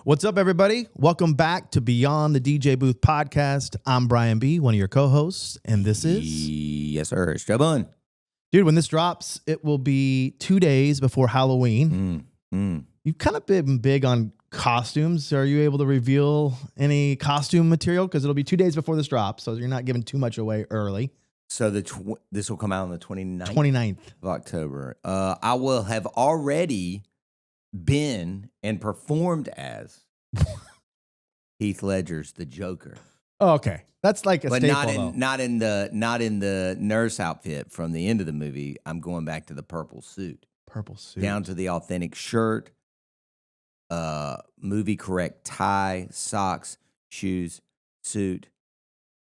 What's up, everybody? Welcome back to Beyond the DJ Booth podcast. I'm Brian B., one of your co-hosts, and this is... Yes, sir. It's Joe Bunn. Dude, when this drops, it will be 2 days before Halloween. You've kind of been big on costumes. Are you able to reveal any costume material? Because it'll be 2 days before this drops, so you're not giving too much away early. So this will come out on the 29th? 29th. Of October. I will have already been and performed as Heath Ledger's the Joker. Oh, okay. That's like a staple, not in the nurse outfit from the end of the movie. I'm going back to the purple suit. Purple suit. Down to the authentic shirt, movie correct tie, socks, shoes, suit,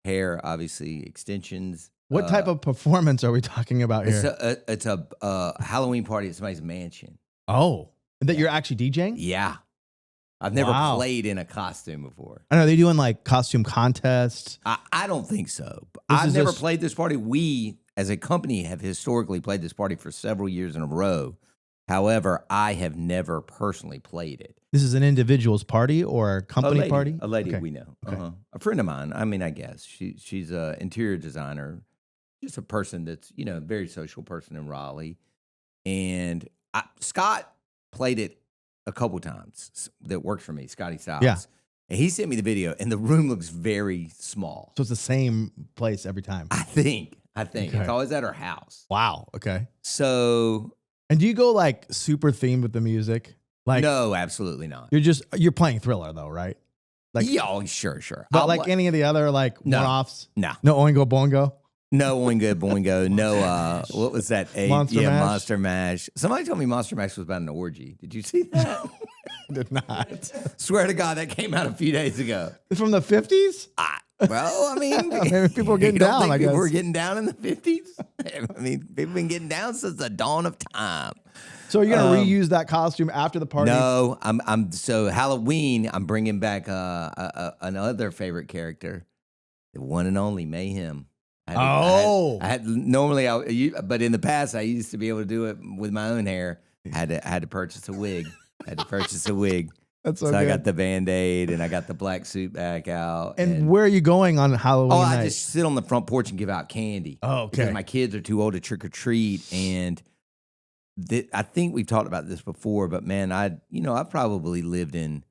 hair, obviously extensions. What type of performance are we talking about here? It's a Halloween party at somebody's mansion. Oh, that you're actually DJing? Yeah. I've never played in a costume before. I know. Are they doing like costume contests? I don't think so. I've never played this party. We, as a company, have historically played this party for several years in a row. However, I have never personally played it. This is an individual's party or a company party? A lady we know. Okay. A friend of mine. I mean, I guess. She's an interior designer. Just a person that's, a very social person in Raleigh. And Scott played it a couple times that works for me, Scotty Styles. Yeah. And he sent me the video, and the room looks very small. So it's the same place every time? I think. Okay. It's always at her house. Wow. Okay. So. And do you go like super themed with the music? Like no, absolutely not. You're playing Thriller though, right? Like sure. But like any of the other like one-offs? No. No Oingo Boingo? No Oingo Boingo. No, what was that? Monster Mash? Monster Mash. Somebody told me Monster Mash was about an orgy. Did you see that? Did not. Swear to God, that came out a few days ago. From the 50s? Well, I mean, maybe people were getting down, I guess. People were getting down in the 50s? I mean, people have been getting down since the dawn of time. So you're going to reuse that costume after the party? No, so Halloween, I'm bringing back another favorite character, the one and only Mayhem. But in the past, I used to be able to do it with my own hair. Had to purchase a wig. That's so I got the Band-Aid and I got the black suit back out. And where are you going on Halloween night? I just sit on the front porch and give out candy. Oh, okay. Because my kids are too old to trick or treat, and I think we've talked about this before. But man, I've probably lived in,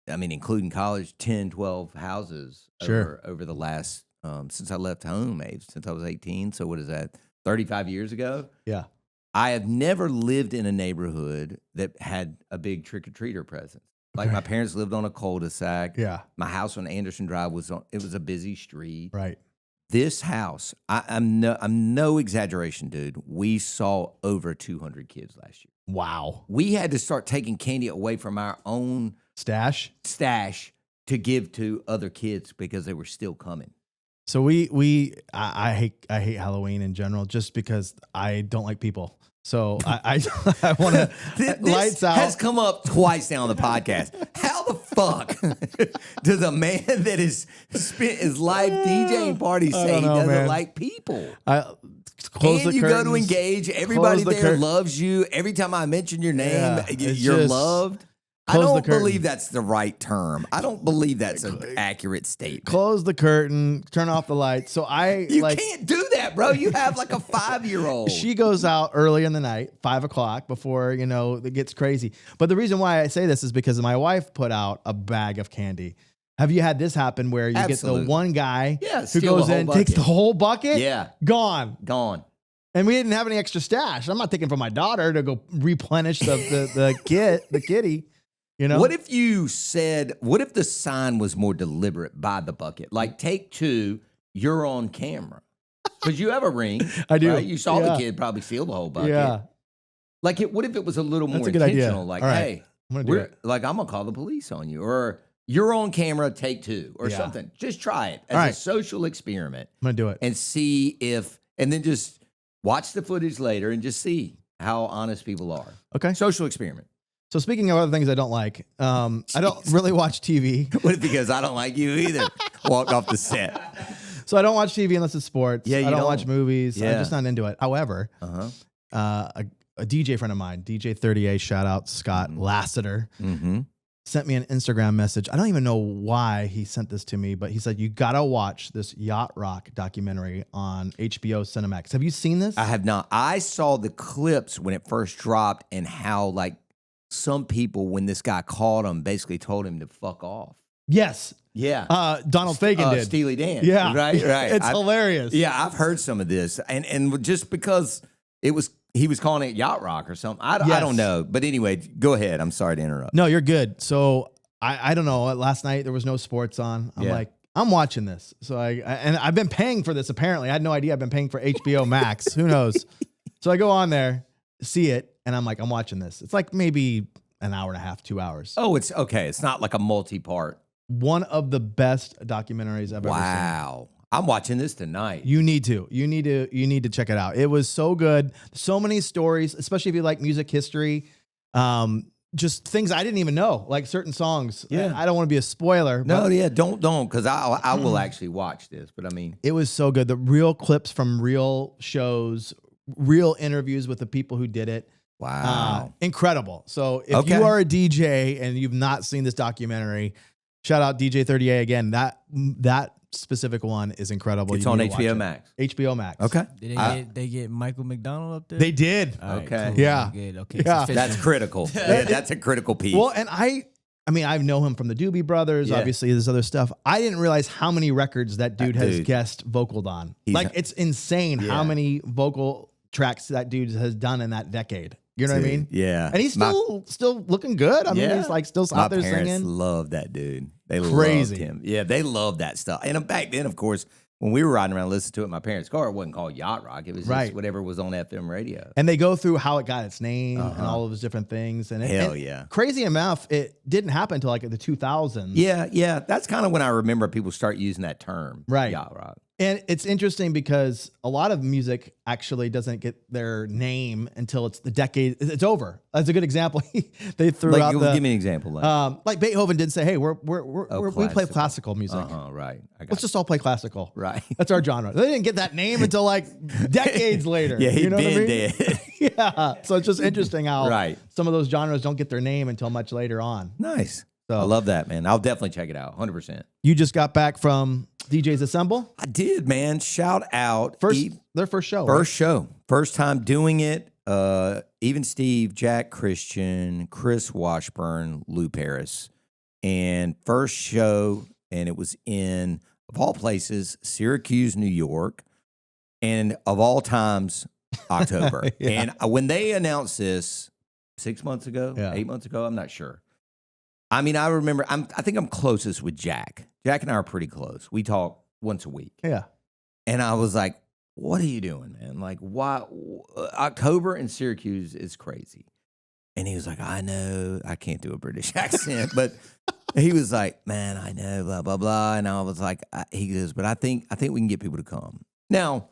including college, 10, 12 houses over the last since I left home, since I was 18. So what is that? 35 years ago. Yeah. I have never lived in a neighborhood that had a big trick-or-treater presence. Like my parents lived on a cul-de-sac. Yeah. My house on Anderson Drive was a busy street. Right. This house, I'm no exaggeration, dude. We saw over 200 kids last year. Wow. We We had to start taking candy away from our own stash to give to other kids because they were still coming. So I hate Halloween in general just because I don't like people. So I want to lights out. Has come up twice now on the podcast. How the fuck does a man that has spent his life DJing parties say he doesn't like people? You go to Engage. Everybody there loves you. Every time I mention your name, you're loved. I don't believe that's the right term. I don't believe that's an accurate statement. Close the curtain, turn off the lights. So you can't do that, bro. You have like a 5-year-old. She goes out early in the night, 5 o'clock, before, it gets crazy. But the reason why I say this is because my wife put out a bag of candy. Have you had this happen where you get the one guy who goes in, takes the whole bucket? Yeah. Gone. And we didn't have any extra stash. I'm not taking from my daughter to go replenish the kitty. What if the sign was more deliberate by the bucket? Like, take 2, you're on camera. Because you have a ring. I do. Right? You saw the kid probably steal the whole bucket. Yeah. Like, what if it was a little more intentional? Idea. Like, hey, I'm going to call the police on you. Or you're on camera, take 2 or something. Just try it as a social experiment. I'm going to do it. And see and then just watch the footage later and just see how honest people are. Okay. Social experiment. So speaking of other things I don't like, I don't really watch TV. What if because I don't like you either? Walk off the set. So I don't watch TV unless it's sports. Yeah, I don't watch movies. I'm just not into it. However, a a DJ friend of mine, DJ 38, shout out Scott Lassiter, sent me an Instagram message. I don't even know why he sent this to me, but he said, you got to watch this Yacht Rock documentary on HBO Cinemax. Have you seen this? I have not. I saw the clips when it first dropped and how like some people, when this guy called him, basically told him to fuck off. Yes. Yeah. Donald Fagen did. Steely Dan. Yeah. Right. It's hilarious. Yeah. I've heard some of this. And just because he was calling it Yacht Rock or something. I don't know. But anyway, go ahead. I'm sorry to interrupt. No, you're good. So I don't know. Last night there was no sports on. I'm like, I'm watching this. So and I've been paying for this apparently. I had no idea I've been paying for HBO Max. Who knows? So I go on there, see it, and I'm like, I'm watching this. It's like maybe an hour and a half, 2 hours. Oh, it's okay. It's not like a multi-part. One of the best documentaries I've ever seen. Wow. I'm watching this tonight. You need to check it out. It was so good. So many stories, especially if you like music history. Just things I didn't even know, like certain songs. Yeah. I don't want to be a spoiler. No, yeah, don't, because I will actually watch this. But I mean, it was so good. The real clips from real shows, real interviews with the people who did it. wow. Incredible. So if you are a DJ and you've not seen this documentary, shout out DJ 30A again. That specific one is incredible. It's on HBO Max. HBO Max. Okay. Did they get Michael McDonald up there? They did. All right, Okay. cool. Yeah. Good. Okay. Yeah. So That's critical. Yeah, that's a critical piece. Well, and I mean, I know him from the Doobie Brothers. Yeah. Obviously, there's other stuff. I didn't realize how many records that dude has guest vocaled on. Like, it's insane how many vocal tracks that dude has done in that decade. You know what I mean? Yeah. And he's still looking good. I mean, he's like still out there parents singing. Love that dude. They Crazy. loved him. Yeah, they loved that stuff. And back then, of course, when we were riding around listening to it in my parents' car, it wasn't called Yacht Rock. It was just whatever was on FM radio. And they go through how it got its name and all of those different things. And crazy enough, it didn't happen until like the 2000s. Yeah. That's kind of when I remember people start using that term. Right. Yacht Rock. And it's interesting because a lot of music actually doesn't get their name until it's the decade. It's over. That's a good example. They threw out give me an example. Like Beethoven did say, "Hey, we play classical music. Right. Let's just all play classical. Right. That's our genre." They didn't get that name until like decades later. Yeah, you know what I mean? dead. Yeah. So it's just interesting how some of those genres don't get their name until much later on. Nice. So I love that, man. I'll definitely check it out. 100%. You just got back from DJ's Assemble? I did, man. Shout out. Their first show. Show. First time doing it. Even Steve, Jack Christian, Chris Washburn, Lou Paris. And first show, and it was in, of all places, Syracuse, New York. And of all times, October. And when they announced this 6 months ago, 8 months ago, I'm not sure. I mean, I remember, I think I'm closest with Jack. Jack and I are pretty close. We talk once a week. Yeah. And I was like, what are you doing, man? Like, why? October in Syracuse is crazy. And he was like, I know. I can't do a British accent. But he was like, man, I know, blah, blah, blah. And I was like, he goes, but I think we can get people to come. Now,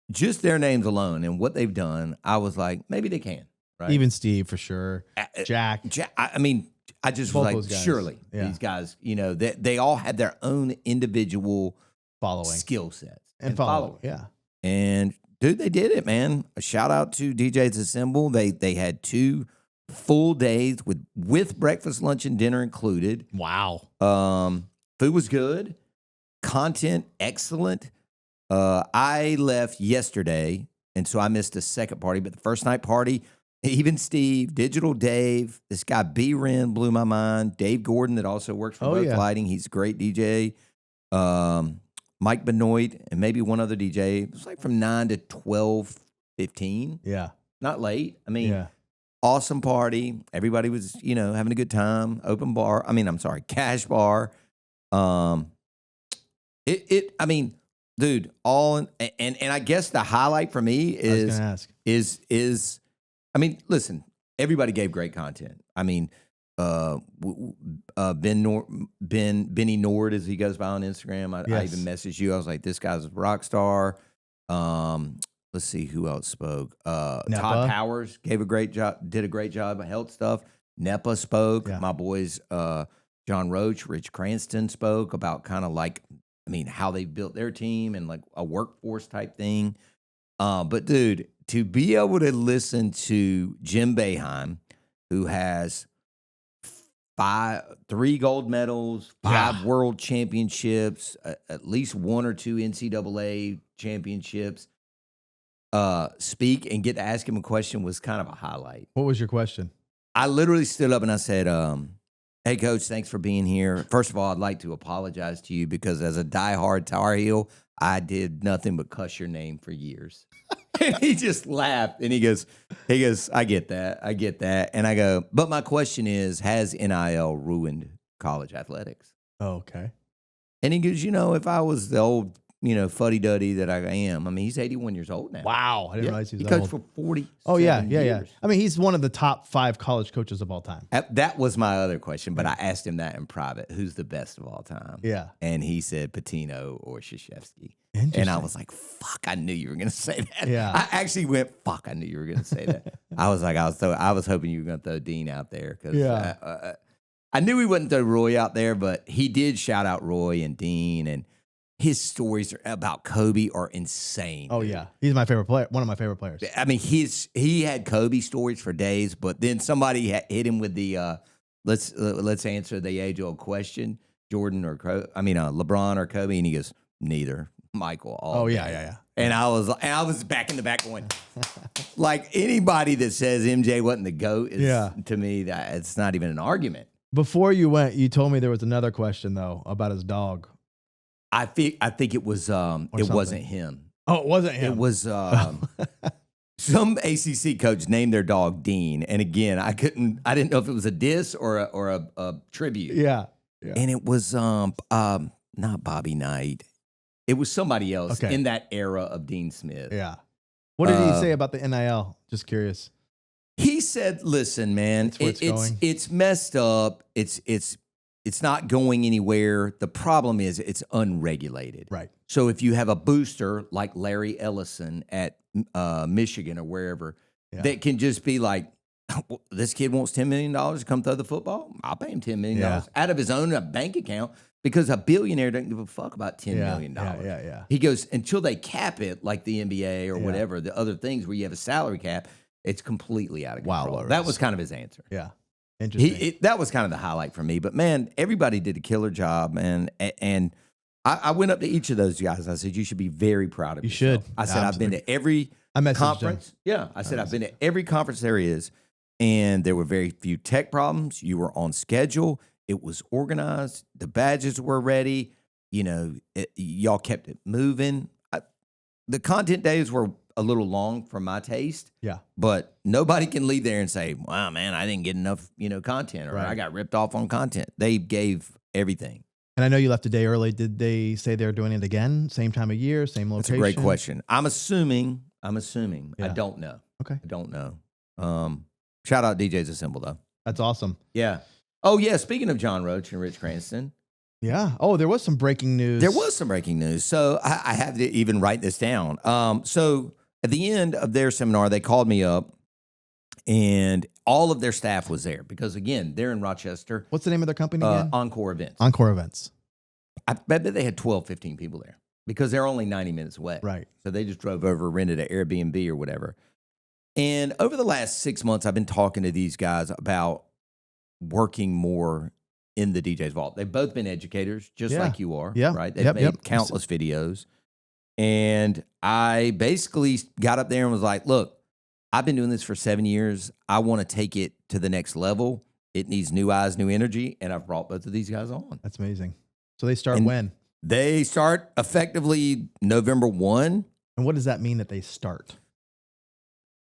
just their names alone and what they've done, I was like, maybe they can. Right? Even Steve, for sure. Jack. I mean, I just was like, surely these guys, you know, they all had their own individual following skill sets and following. Yeah. And dude, they did it, man. A shout out to DJ's Assemble. They had 2 full days with breakfast, lunch, and dinner included. Wow. Food was good. Content excellent. I left yesterday, and so I missed the second party, but the first night party, even Steve, Digital Dave, this guy B-Ren blew my mind. Dave Gordon that also works for Both Lighting. He's a great DJ. Mike Benoit and maybe one other DJ. It was like from 9 to 12, 15. Yeah. Not late. I mean, awesome party. Everybody was, having a good time. Open bar. Cash bar. I mean, dude, and I guess the highlight for me is listen, everybody gave great content. I mean, Benny Nord, as he goes by on Instagram. I even messaged you. I was like, this guy's a rock star. Let's see who else spoke. Todd Powers gave a great job, did a great job of health stuff. Nepa spoke. Yeah. My boys, John Roach, Rich Cranston spoke about kind of like, how they built their team and like a workforce type thing. But dude, to be able to listen to Jim Boeheim, who has 3 gold medals, 5 world championships, at least 1 or 2 NCAA championships. Speak and get to ask him a question was kind of a highlight. What was your question? I literally stood up and I said, hey, Coach, thanks for being here. First of all, I'd like to apologize to you because as a diehard Tar Heel, I did nothing but cuss your name for years. And he just laughed and he goes, I get that. And I go, but my question is, has NIL ruined college athletics? Oh, okay. And he goes, if I was the old, fuddy-duddy that I am. I mean, he's 81 years old now. Wow. I didn't realize he was coached old. for 40 years. I mean, he's one of the top 5 college coaches of all time. That was my other question, but I asked him that in private. Who's the best of all time? Yeah. And he said Patino or Krzyzewski. Interesting. And I was like, fuck, I knew you were going to say that. Yeah. I actually went, fuck, I knew you were going to say that. I was like, I was hoping you were going to throw Dean out there because I knew he wouldn't throw Roy out there, but he did shout out Roy and Dean, and his stories about Kobe are insane. Oh, yeah. He's my favorite player. One of my favorite players. I mean, he had Kobe stories for days, but then somebody hit him with the let's answer the age-old question, Jordan or LeBron or Kobe, and he goes, neither. Michael. Oh, yeah. And I was back in the back going, like anybody that says MJ wasn't the GOAT is to me that it's not even an argument. Before you went, you told me there was another question though about his dog. I think it was wasn't him. Oh, it wasn't him. It was some ACC coach named their dog Dean, and again, I didn't know if it was a diss or a tribute. Yeah. And it was not Bobby Knight. It was somebody else in that era of Dean Smith. Yeah. What did he say about the NIL? Just curious. He said, "Listen, man, it's messed up. It's not going anywhere. The problem is it's unregulated. Right. So if you have a booster like Larry Ellison at Michigan or wherever that can just be like, this kid wants $10 million to come throw the football. I'll pay him $10 million out of his own bank account because a billionaire doesn't give a fuck about $10 million. Yeah. He goes, until they cap it like the NBA or whatever, the other things where you have a salary cap, it's completely out of control. Wow. That was kind of his answer. Yeah. Interesting. That was kind of the highlight for me. But, man, everybody did a killer job. And I went up to each of those guys. I said, you should be very proud of yourself. You should. I said, I've been to every conference. Yeah. I said, I've been to every conference there is. And there were very few tech problems. You were on schedule. It was organized. The badges were ready. Y'all kept it moving. The content days were a little long for my taste. Yeah. But nobody can leave there and say, wow, man, I didn't get enough, content, or I got ripped off on content. They gave everything. And I know you left a day early. Did they say they're doing it again? Same time of year, same location? That's a great question. I'm assuming. Yeah. I don't know. Okay. I don't know. Shout out DJs Assemble, though. That's awesome. Yeah. Oh, yeah. Speaking of John Roach and Rich Cranston. Yeah. Oh, there was some breaking news. There was some breaking news. So I have to even write this down. So at the end of their seminar, they called me up and all of their staff was there because, again, they're in Rochester. What's the name of their company again? Encore Events. Encore Events. I bet they had 12, 15 people there because they're only 90 minutes away. Right. So they just drove over, rented an Airbnb or whatever. And over the last 6 months, I've been talking to these guys about working more in the DJ's vault. They've both been educators, just like you are, right? They've made countless videos. And I basically got up there and was like, look, I've been doing this for 7 years. I want to take it to the next level. It needs new eyes, new energy. And I've brought both of these guys on. That's amazing. So they start when? They start effectively November 1. And what does that mean that they start?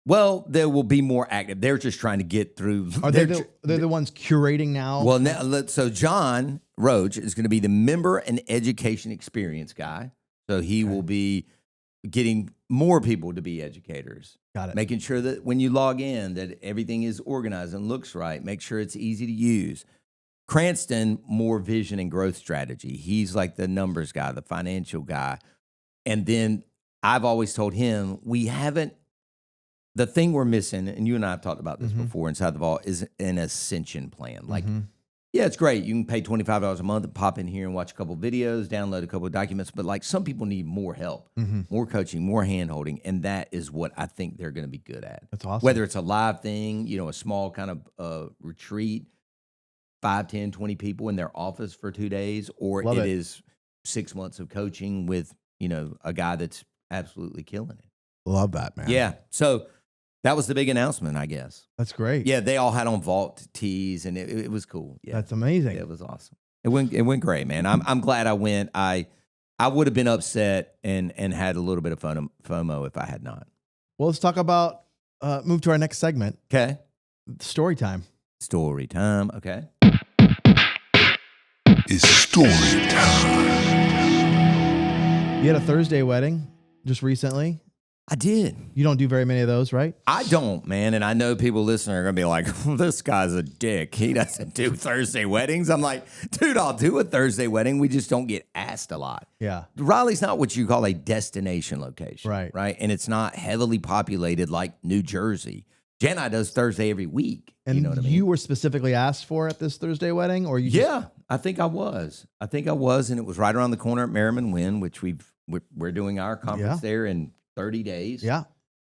Well, they will be more active. They're just trying to get through. Are they the ones curating now? Well, so John Roach is going to be the member and education experience guy. So he will be getting more people to be educators. Got it. Making sure that when you log in, that everything is organized and looks right. Make sure it's easy to use. Cranston, more vision and growth strategy. He's like the numbers guy, the financial guy. And then I've always told him the thing we're missing, and you and I have talked about this before inside the vault, is an ascension plan. Like, yeah, it's great. You can pay $25 a month and pop in here and watch a couple videos, download a couple of documents. But like some people need more help, more coaching, more hand-holding. And that is what I think they're going to be good at. That's awesome. Whether it's a live thing, a small kind of retreat. 5, 10, 20 people in their office for 2 days, or Love it it. is 6 months of coaching with, a guy that's absolutely killing it. Love that, man. Yeah. So that was the big announcement, I guess. That's great. Yeah, they all had on vault tees, and it was cool. Yeah, That's amazing. it was awesome. It went great, man. I'm glad I went. I would have been upset and had a little bit of FOMO if I had not. Well, let's talk about move to our next segment. Okay. Story time. Story time. Okay. It's story time. You had a Thursday wedding just recently. I did. You don't do very many of those, right? I don't, man. And I know people listening are going to be like, this guy's a dick. He doesn't do Thursday weddings. I'm like, dude, I'll do a Thursday wedding. We just don't get asked a lot. Yeah. Raleigh's not what you call a destination location. Right. Right. And it's not heavily populated like New Jersey. Janai does Thursday every week. And you know what I mean? you were specifically asked for at this Thursday wedding, or you? Just, Yeah, I think I was. And it was right around the corner at Merriman Wynn, which we're doing our conference there in 30 days. Yeah.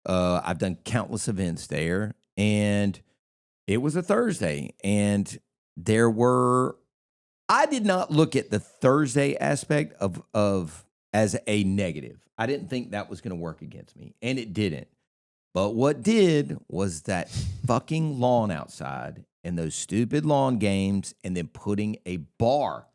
I've done countless events there, and it was a Thursday, and I did not look at the Thursday aspect of as a negative. I didn't think that was going to work against me, and it didn't. But what did was that fucking lawn outside and those stupid lawn games, and then putting a bar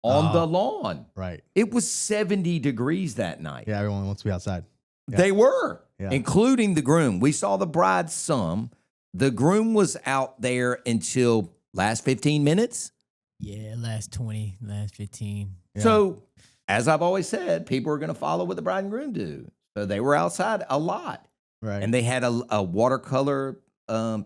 on the lawn. Right. It was 70 degrees that night. Yeah. Everyone wants to be outside. Yeah. They were, Yeah. including the groom. We saw the bride some. The groom was out there until last 15 minutes. Yeah, last 20, last 15. Yeah. So, as I've always said, people are going to follow what the bride and groom do. So they were outside a lot. Right. And they had a watercolor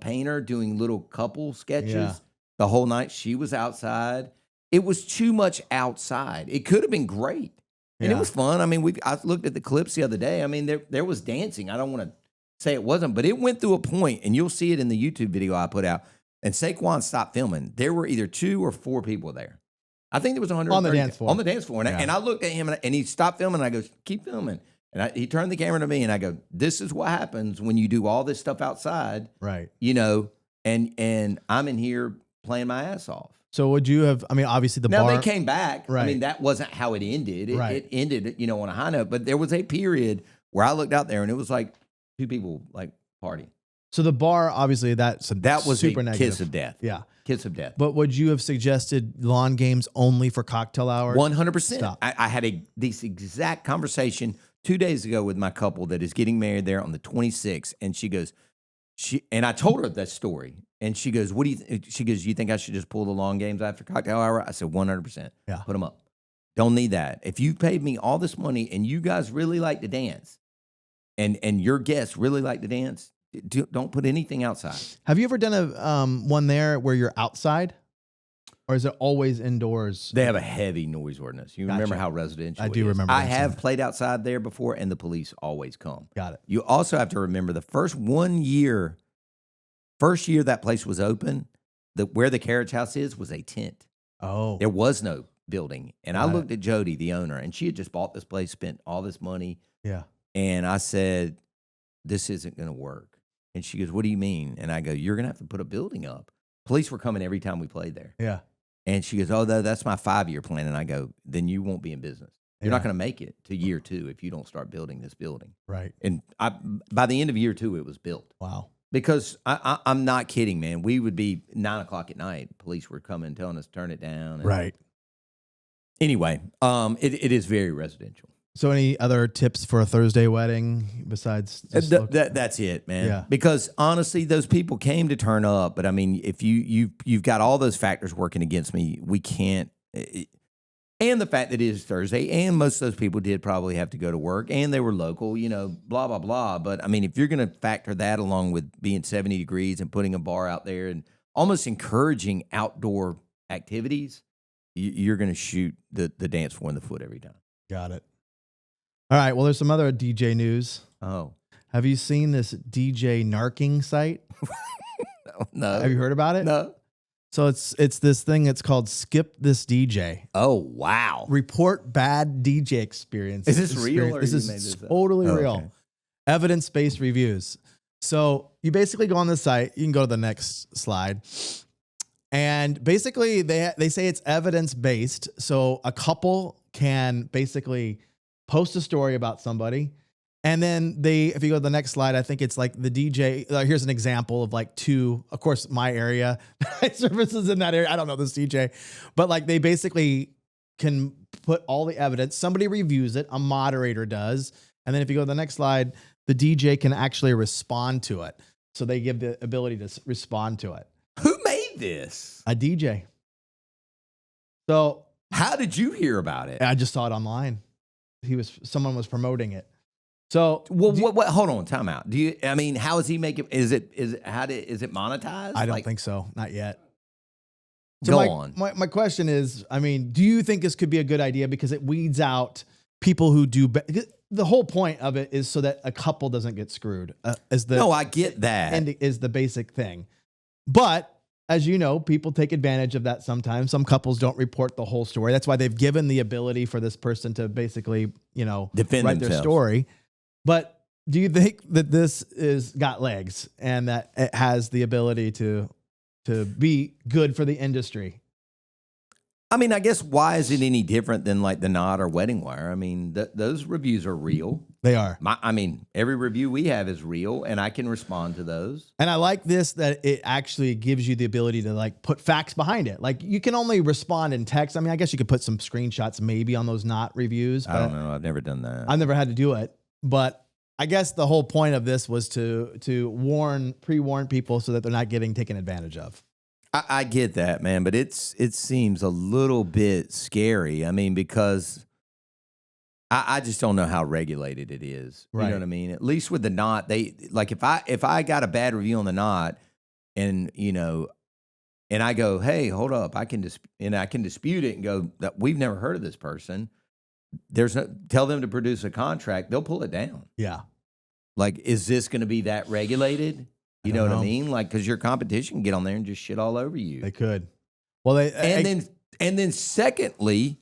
painter doing little couple sketches Yeah. the whole night. She was outside. It was too much outside. It could have been great. And it was fun. I mean, I looked at the clips the other day. I mean, there was dancing. I don't want to say it wasn't, but it went through a point, and you'll see it in the YouTube video I put out. And Saquon stopped filming. There were either 2 or 4 people there. I think there was 100 on the dance floor. On the dance floor. And I looked at him, and he stopped filming, and I go, keep filming. And he turned the camera to me, and I go, this is what happens when you do all this stuff outside, Right. and I'm in here playing my ass off. So would you have? I mean, obviously the Now bar. they came back. Right. I mean, that wasn't how it ended. Right. It ended, on a high note. But there was a period where I looked out there, and it was like 2 people like partying. So the bar, obviously, that was super a negative. kiss of death. Yeah. Kiss of death. But would you have suggested lawn games only for cocktail hour? 100%. Stop. I had this exact conversation 2 days ago with my couple that is getting married there on the 26th, and she goes, and I told her that story, and she goes, "What do you?" She goes, "You think I should just pull the lawn games after cocktail hour?" I said, 100%. Yeah. Put them up. Don't need that. If you paid me all this money and you guys really like to dance, and your guests really like to dance, don't put anything outside. Have you ever done a one there where you're outside, or is it always indoors? They have a heavy noise ordinance. You remember Gotcha. how residential I it do is. remember I them have saying played outside there before, and the police always come. Got it. You also have to remember the first year that place was open, where the carriage house was a tent. Oh, There was no building. And I Got it. looked at Jody, the owner, and she had just bought this place, spent all this money. yeah. And I said, this isn't going to work. And she goes, what do you mean? And I go, you're going to have to put a building up. Police were coming every time we played there. Yeah. And she goes, oh, that's my 5-year plan. And I go, then you won't be in business. You're not going to make it to year 2 if you don't start building this building. Right. And by the end of year 2, it was built. Wow. Because I'm not kidding, man. We would be 9 o'clock at night. Police were coming, telling us to turn it down. And Right. Anyway, it is very residential. So, any other tips for a Thursday wedding besides just That's it, man. Yeah. Because honestly, those people came to turn up, but I mean, if you've got all those factors working against me, we can't. And the fact that it is Thursday, and most of those people did probably have to go to work, and they were local, blah blah blah. But I mean, if you're going to factor that along with being 70 degrees and putting a bar out there and almost encouraging outdoor activities, you're going to shoot the dance floor in the foot every time. Got it. All right. Well, there's some other DJ news. Oh. Have you seen this DJ narking site? No. Have you heard about it? No. So it's this thing. It's called Skip This DJ. Oh, wow. Report bad DJ experience. Is this real or This you is made this up? totally Oh, real. okay. Evidence-based reviews. So you basically go on the site. You can go to the next slide. And basically, they say it's evidence-based. So a couple can basically post a story about somebody. And then if you go to the next slide, I think it's like the DJ. Here's an example of like two, of course, my area, services in that area. I don't know this DJ, but like they basically can put all the evidence. Somebody reviews it. A moderator does. And then if you go to the next slide, the DJ can actually respond to it. So they give the ability to respond to it. Who made this? A DJ. So how did you hear about it? I just saw it online. Someone was promoting it. So what? Hold on, time out. How is he making? Is it monetized? I don't think so. Not yet. So go on. My question is, do you think this could be a good idea because it weeds out people who do? The whole point of it is so that a couple doesn't get screwed. No, I get that. And is the basic thing. But as you know, people take advantage of that sometimes. Some couples don't report the whole story. That's why they've given the ability for this person to basically, defend write themselves. Their story. But do you think that this is got legs and that it has the ability to be good for the industry? I guess why is it any different than like the Knot or Wedding Wire? Those reviews are real. They are. Every review we have is real, and I can respond to those. And I like this, that it actually gives you the ability to like put facts behind it. Like you can only respond in text. I guess you could put some screenshots maybe on those Knot reviews. I don't know. I've never done that. I've never had to do it. But I guess the whole point of this was to pre-warn people so that they're not getting taken advantage of. I get that, man, but it seems a little bit scary. Because I just don't know how regulated it is. Right. You know what I mean? At least with the Knot, they like if I got a bad review on the Knot, and and I go, hey, hold up, I can dispute it and go that we've never heard of this person. Tell them to produce a contract, they'll pull it down. Yeah. Like, is this going to be that regulated? You know what I mean? Like, because your competition can get on there and just shit all over you. They could. Well, and then secondly,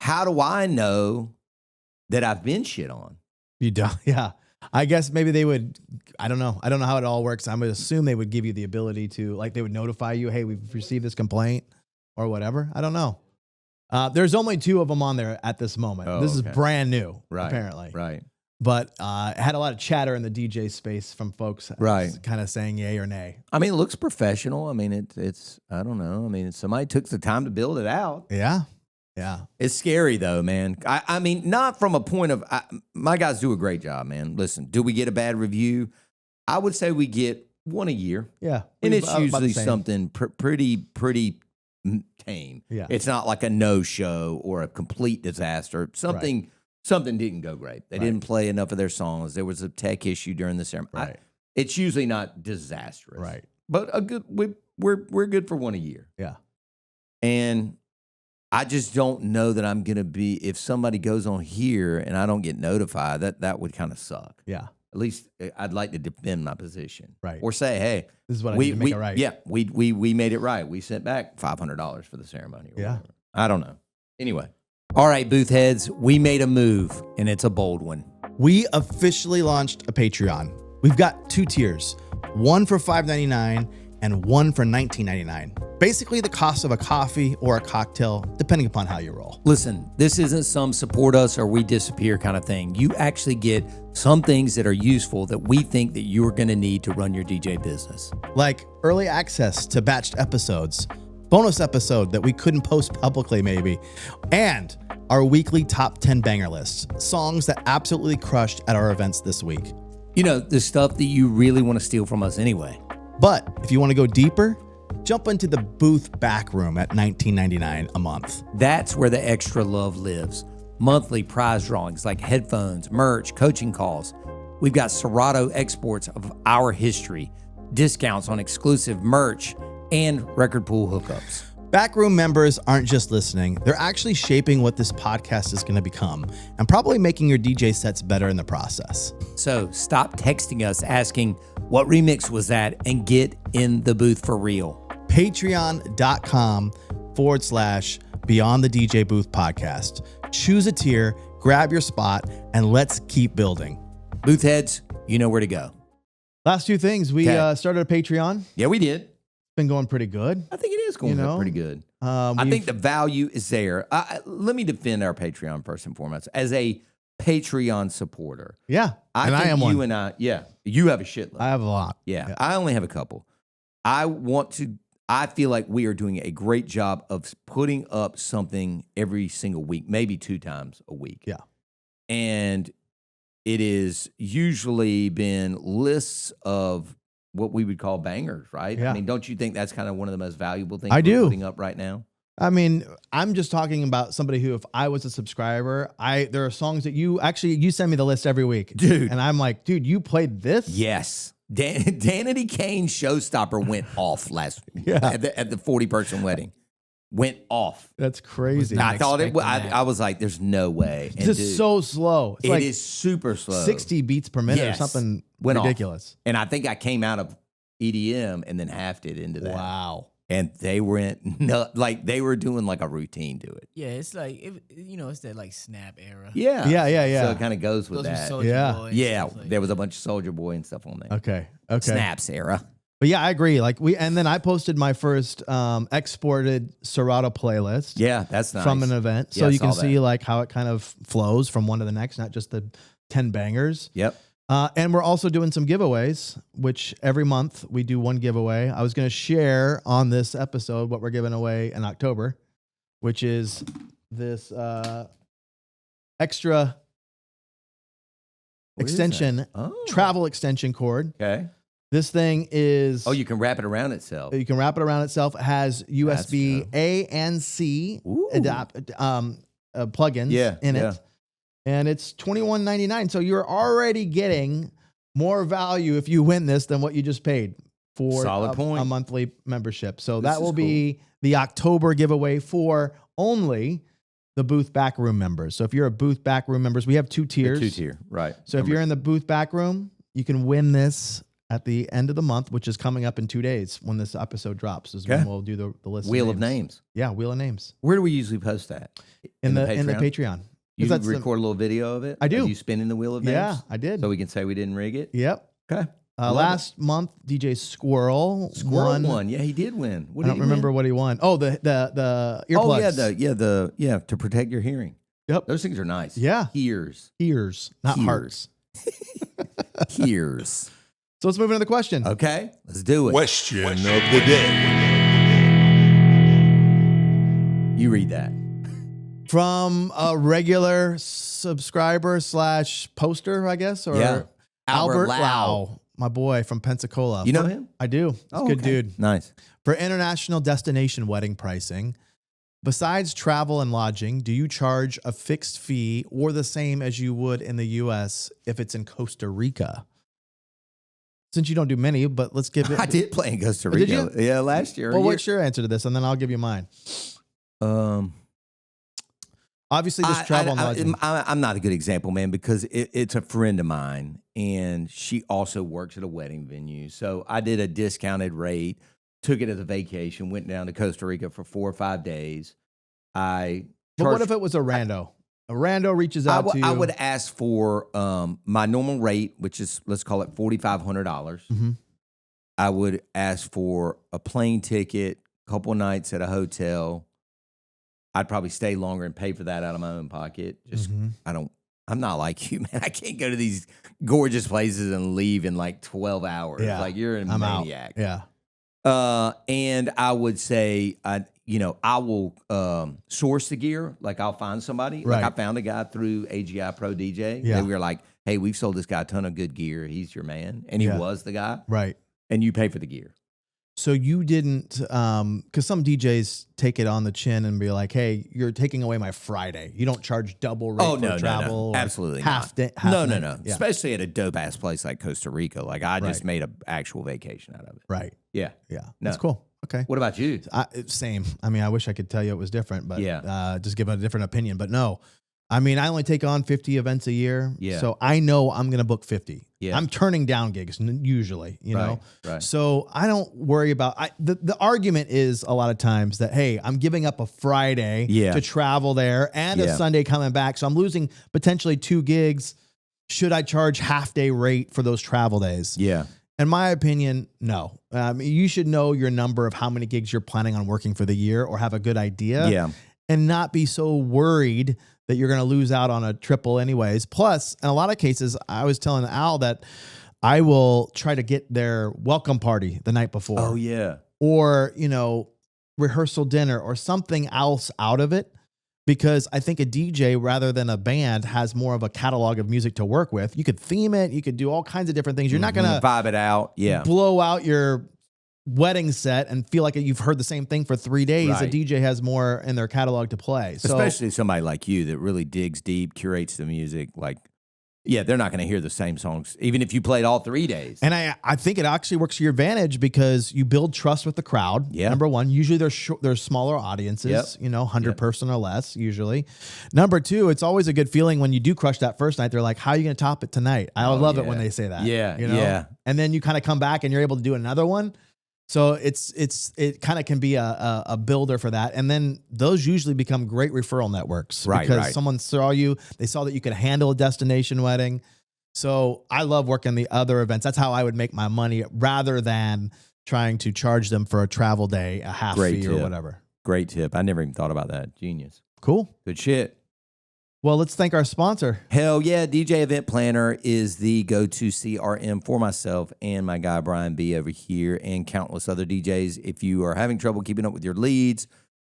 how do I know that I've been shit on? You don't. Yeah. I guess maybe they would. I don't know. I don't know how it all works. I would assume they would give you the ability to, like, they would notify you, hey, we've received this complaint or whatever. I don't know. There's only 2 of them on there at this moment. Oh, this is brand new, right, apparently. Right. But it had a lot of chatter in the DJ space from folks kind of saying yay or nay. It looks professional. It's I don't know. Somebody took the time to build it out. Yeah. Yeah. It's scary, though, man. Not from a point of my guys do a great job, man. Listen, do we get a bad review? I would say we get 1 a year. Yeah. And it's usually something pretty tame. Yeah. It's not like a no-show or a complete disaster. Something didn't go great. They didn't play enough of their songs. There was a tech issue during the ceremony. Right. It's usually not disastrous. Right. But we're good for 1 a year. Yeah. And I just don't know that I'm going to be, if somebody goes on here and I don't get notified, that would kind of suck. Yeah. At least I'd like to defend my position. Right. Or say, hey, this is what I need to make it right. Yeah, we made it right. We sent back $500 for the ceremony. Yeah. Whatever. I don't know. Anyway. All right, booth heads, we made a move, and it's a bold one. We officially launched a Patreon. We've got 2 tiers, one for $5.99 and one for $19.99. Basically the cost of a coffee or a cocktail, depending upon how you roll. Listen, this isn't some support us or we disappear kind of thing. You actually get some things that are useful that we think that you're going to need to run your DJ business. Like early access to batched episodes, bonus episode that we couldn't post publicly maybe, and our weekly top 10 banger lists, songs that absolutely crushed at our events this week. The stuff that you really want to steal from us anyway. But if you want to go deeper, jump into the booth back room at $19.99 a month. That's where the extra love lives. Monthly prize drawings like headphones, merch, coaching calls. We've got Serato exports of our history, discounts on exclusive merch, and record pool hookups. Backroom members aren't just listening, they're actually shaping what this podcast is going to become and probably making your DJ sets better in the process. So stop texting us asking, what remix was that, and get in the booth for real. Patreon.com/Beyond the DJ Booth podcast. Choose a tier, grab your spot, and let's keep building. Booth heads, you know where to go. Last 2 things. We started a Patreon. Yeah, we did. been going pretty good. I think it is going pretty good. I think the value is there. Let me defend our Patreon first and foremost. As a Patreon supporter. Yeah. I am one. You have a shitload. I have a lot. Yeah. I only have a couple. I feel like we are doing a great job of putting up something every single week, maybe 2 times a week. Yeah. And it is usually been lists of what we would call bangers, right? Yeah. I mean, don't you think that's kind of one of the most valuable things we're putting up right now? I mean, I'm just talking about somebody who, if I was a subscriber, there are songs that you send me the list every week, dude, and I'm like, dude, you played this? Yes. Danity Kane's Showstopper went off last at the 40-person wedding. Went off. That's crazy. I thought it. I was like, "There's no way." It's just so slow. It is super slow. 60 beats per minute or something ridiculous. Off. And I think I came out of EDM and then halved it into that. Wow. And they went like they were doing like a routine to it. Yeah, it's like it's that like Snap era. Yeah. So it kind of goes with that. Yeah. There was a bunch of Soulja Boy and stuff on there. Okay. Snaps era. But yeah, I agree. And then I posted my first exported Serato playlist. Yeah, that's nice. From an event. So you can see like how it kind of flows from one to the next, not just the 10 bangers. Yep. And we're also doing some giveaways, which every month we do one giveaway. I was going to share on this episode what we're giving away in October, which is this extra travel extension cord. Okay. This thing is... Oh, you can wrap it around itself. You can wrap it around itself. It has USB A and C plugins in it. And it's $21.99. So you're already getting more value if you win this than what you just paid for a monthly membership. So that will be the October giveaway for only the booth backroom members. So if you're a booth backroom members, we have 2 tiers. 2-tier, right. So if you're in the booth backroom, you can win this at the end of the month, which is coming up in 2 days when this episode drops, is when we'll do the list. Wheel of names. Yeah, Wheel of Names. Where do we usually post that? In the Patreon. You record a little video of it? I do. Are you spinning the Wheel of Names? Yeah, I did. So we can say we didn't rig it? Yep. Okay. Last month, DJ Squirrel won. Yeah, he did win. I don't remember what he won. Oh, the earplugs. Oh, yeah, to protect your hearing. Yep. Those things are nice. Yeah. Ears, not hearts. Ears. So let's move into the question. Okay, let's do it. Question of the day. You read that. From a regular subscriber / poster, I guess, or Albert Lau, my boy from Pensacola. You know him? I do. He's a good dude. Nice. For international destination wedding pricing, besides travel and lodging, do you charge a fixed fee or the same as you would in the U.S. if it's in Costa Rica? Since you don't do many, but let's give it. I did play in Costa Rica. Did you? Yeah, last year. Well, what's your answer to this? And then I'll give you mine. Obviously, this travel and lodging. I'm not a good example, man, because it's a friend of mine, and she also works at a wedding venue. So I did a discounted rate, took it as a vacation, went down to Costa Rica for 4 or 5 days. But what if it was a rando? A rando reaches out to you. I would ask for my normal rate, which is, let's call it $4,500. Mm-hmm. I would ask for a plane ticket, a couple nights at a hotel. I'd probably stay longer and pay for that out of my own pocket. I'm not like you, man. I can't go to these gorgeous places and leave in like 12 hours. Yeah. Like you're a maniac. Out. Yeah. And I would say, I will source the gear. Like I'll find somebody. Right. Like I found a guy through AGI Pro DJ. Yeah. They were like, hey, we've sold this guy a ton of good gear. He's your man. And he was the guy. Right. And you pay for the gear. So you didn't, because some DJs take it on the chin and be like, "Hey, you're taking away my Friday. You don't charge double rate for travel." No. Absolutely half not. Half no. Yeah. Especially at a dope ass place like Costa Rica. Like I just made an actual vacation out of it. Right. Yeah. Yeah. No. That's cool. Okay. What about you? Same. I mean, I wish I could tell you it was different, but yeah. Just give a different opinion. But no. I mean, I only take on 50 events a year. Yeah. So I know I'm going to book 50. Yeah. I'm turning down gigs usually, you know? Right. So I don't worry about, the argument is a lot of times that, hey, I'm giving up a Friday to travel there and a Sunday coming back. So I'm losing potentially 2 gigs. Should I charge half day rate for those travel days? Yeah. In my opinion, no. You should know your number of how many gigs you're planning on working for the year or have a good idea. Yeah. And not be so worried that you're going to lose out on a triple anyways. Plus, in a lot of cases, I was telling Al that I will try to get their welcome party the night before. Oh, yeah. Or, rehearsal dinner or something else out of it. Because I think a DJ rather than a band has more of a catalog of music to work with. You could theme it. You could do all kinds of different things. You're not going to vibe it out. Yeah. blow out your wedding set and feel like you've heard the same thing for 3 days. Right. A DJ has more in their catalog to play. So, especially somebody like you that really digs deep, curates the music. Like, yeah, they're not going to hear the same songs, even if you played all 3 days. And I think it actually works to your advantage because you build trust with the crowd. Yeah. Number one, usually there's smaller audiences, 100 person or less usually. Number two, it's always a good feeling when you do crush that first night. They're like, how are you going to top it tonight? I love it when they say that. Yeah. Yeah. And then you kind of come back and you're able to do another one. So it kind of can be a builder for that. And then those usually become great referral networks. Right, because right. someone saw you, they saw that you could handle a destination wedding. So I love working the other events. That's how I would make my money rather than trying to charge them for a travel day, a half fee or whatever. Great tip. I never even thought about that. Genius. Cool. Good shit. Well, let's thank our sponsor. Hell yeah. DJ Event Planner is the go-to CRM for myself and my guy Brian B over here and countless other DJs. If you are having trouble keeping up with your leads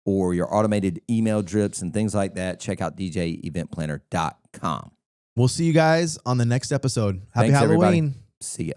or your automated email drips and things like that, check out djeventplanner.com. We'll see you guys on the next episode. Happy Thanks, Halloween. everybody. See ya.